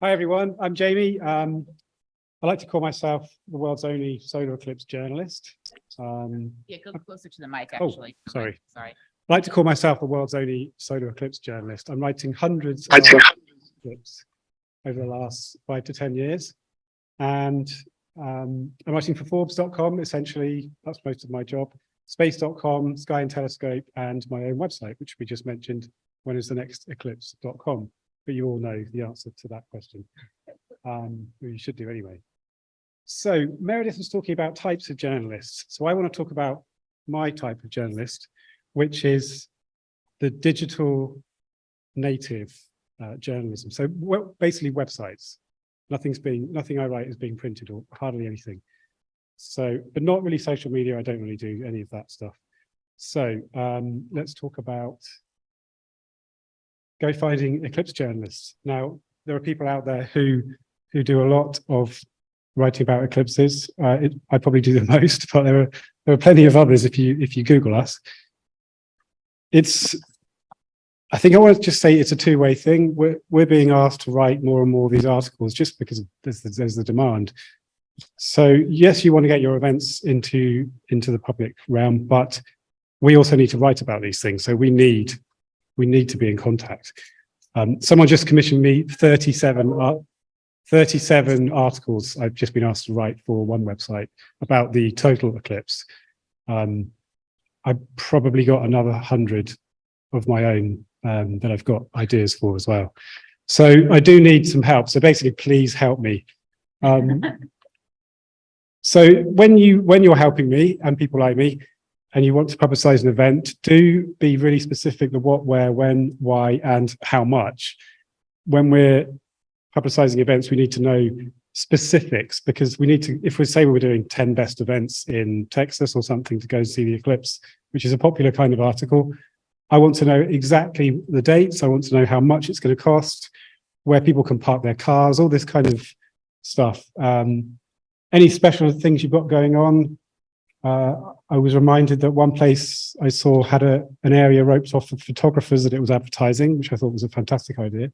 Hi everyone, I'm Jamie. I like to call myself the world's only solar eclipse journalist. Yeah, go closer to the mic, actually. Sorry. Sorry. I like to call myself the world's only solar eclipse journalist. I'm writing hundreds of eclipse over the last 5 to 10 years. And I'm writing for Forbes.com, essentially, that's most of my job. Space.com, Sky and Telescope, and my own website, which we just mentioned, when is the next eclipse.com. But you all know the answer to that question. You should do anyway. So Meredith was talking about types of journalists. So I want to talk about my type of journalist, which is the digital native journalism. So basically websites. Nothing I write is being printed, or hardly anything. So, but not really social media. I don't really do any of that stuff. So let's talk about go finding eclipse journalists. Now, there are people out there who do a lot of writing about eclipses. I probably do the most, but there are plenty of others if you Google us. I think I want to just say it's a two-way thing. We're being asked to write more and more of these articles just because there's the demand. So yes, you want to get your events into the public realm, but we also need to write about these things. So we need to be in contact. Someone just commissioned me 37 articles I've just been asked to write for one website about the total eclipse. I've probably got another 100 of my own that I've got ideas for as well. So I do need some help. So basically, please help me. So when you're helping me and people like me, and you want to publicize an event, do be really specific: the what, where, when, why, and how much. When we're publicizing events, we need to know specifics, because we need to, if we say we're doing 10 best events in Texas or something to go see the eclipse, which is a popular kind of article, I want to know exactly the dates. I want to know how much it's going to cost, where people can park their cars, all this kind of stuff. Any special things you've got going on. I was reminded that one place I saw had an area roped off for photographers that it was advertising, which I thought was a fantastic idea.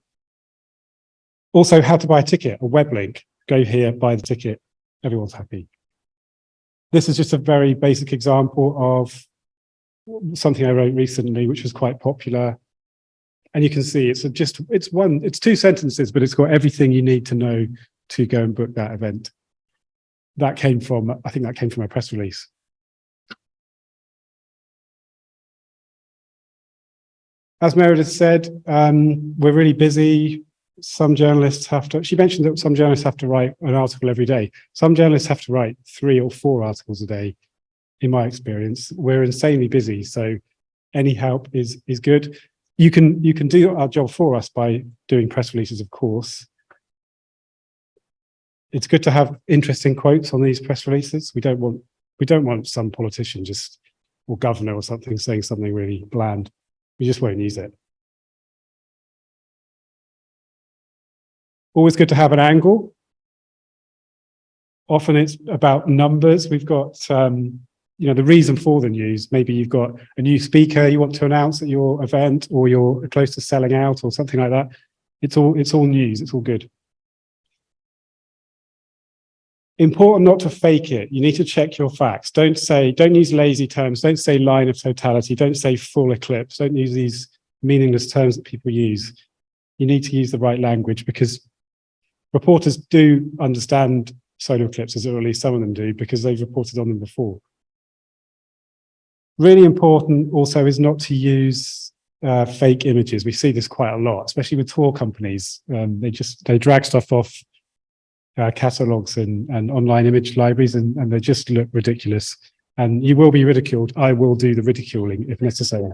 Also, how to buy a ticket, a web link. Go here, buy the ticket. Everyone's happy. This is just a very basic example of something I wrote recently, which was quite popular. And you can see it's two sentences, but it's got everything you need to know to go and book that event. I think that came from a press release. As Meredith said, we're really busy. Some journalists she mentioned that some journalists have to write an article every day. Some journalists have to write 3 or 4 articles a day. In my experience, we're insanely busy. So any help is good. You can do our job for us by doing press releases, of course. It's good to have interesting quotes on these press releases. We don't want some politician or governor or something saying something really bland. We just won't use it. Always good to have an angle. Often it's about numbers. We've got, the reason for the news. Maybe you've got a new speaker you want to announce at your event, or you're close to selling out or something like that. It's all news. It's all good. Important not to fake it. You need to check your facts. Don't use lazy terms. Don't say line of totality. Don't say full eclipse. Don't use these meaningless terms that people use. You need to use the right language, because reporters do understand solar eclipses, or at least some of them do, because they've reported on them before. Really important also is not to use fake images. We see this quite a lot, especially with tour companies. They drag stuff off catalogs and online image libraries, and they just look ridiculous. And you will be ridiculed. I will do the ridiculing if necessary.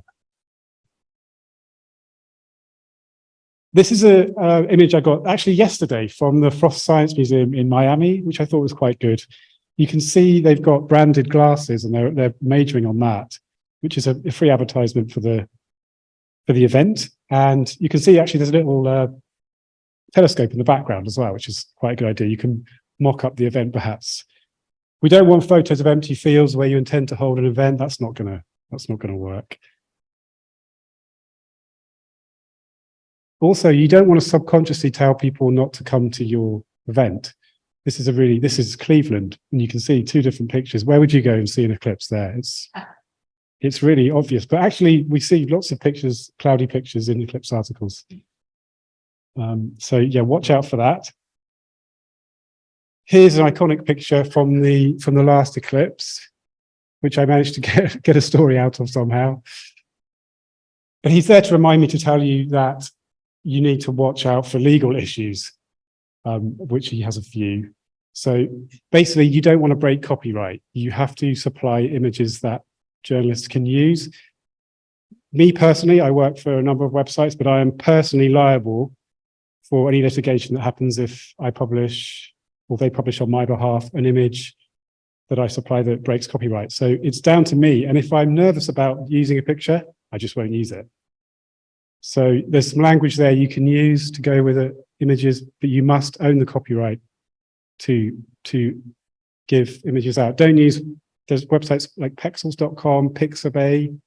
This is an image I got actually yesterday from the Frost Science Museum in Miami, which I thought was quite good. You can see they've got branded glasses, and they're majoring on that, which is a free advertisement for the event. And you can see actually there's a little telescope in the background as well, which is quite a good idea. You can mock up the event perhaps. We don't want photos of empty fields where you intend to hold an event. That's not gonna work. Also, you don't want to subconsciously tell people not to come to your event. This is Cleveland, and you can see two different pictures. Where would you go and see an eclipse there? It's really obvious, but actually we see lots of pictures, cloudy pictures in eclipse articles. So yeah, watch out for that. Here's an iconic picture from the last eclipse, which I managed to get a story out of somehow. But he's there to remind me to tell you that you need to watch out for legal issues, which he has a few. So basically, you don't want to break copyright. You have to supply images that journalists can use. Me personally, I work for a number of websites, but I am personally liable for any litigation that happens if I publish or they publish on my behalf an image that I supply that breaks copyright. So it's down to me. And if I'm nervous about using a picture, I just won't use it. So there's some language there you can use to go with it, images, but you must own the copyright to give images out. Don't use, there's websites like pexels.com, Pixabay.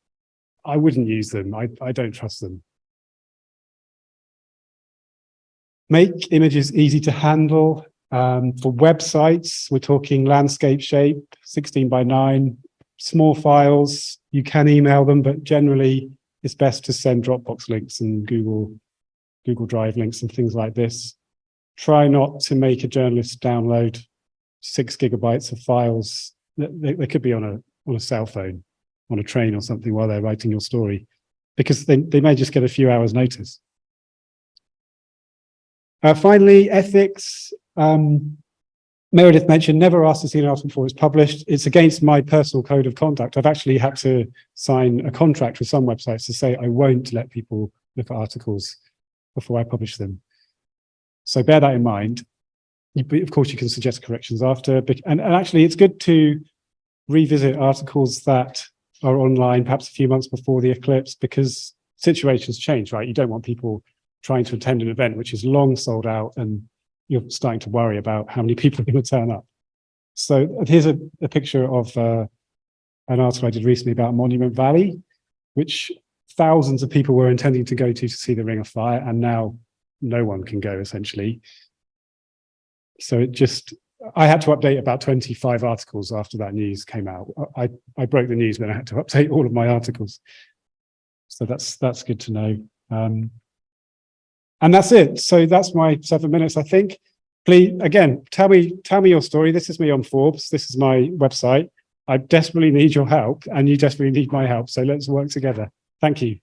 I wouldn't use them. I don't trust them. Make images easy to handle. For websites, we're talking landscape shape, 16 by 9, small files. You can email them, but generally it's best to send Dropbox links and Google Drive links and things like this. Try not to make a journalist download 6 gigabytes of files. They could be on a cell phone, on a train or something while they're writing your story, because they may just get a few hours notice. Finally, ethics. Meredith mentioned never ask to see an article before it's published. It's against my personal code of conduct. I've actually had to sign a contract with some websites to say I won't let people look at articles before I publish them. So bear that in mind. Of course, you can suggest corrections after, and actually it's good to revisit articles that are online perhaps a few months before the eclipse, because situations change, right? You don't want people trying to attend an event which is long sold out and you're starting to worry about how many people are going to turn up. So here's a picture of an article I did recently about Monument Valley, which thousands of people were intending to go to see the Ring of Fire, and now no one can go, essentially. So I had to update about 25 articles after that news came out. I broke the news, then I had to update all of my articles. So that's good to know. And that's it. So that's my 7 minutes, I think. Please, again, tell me your story. This is me on Forbes. This is my website. I desperately need your help, and you desperately need my help. So let's work together. Thank you.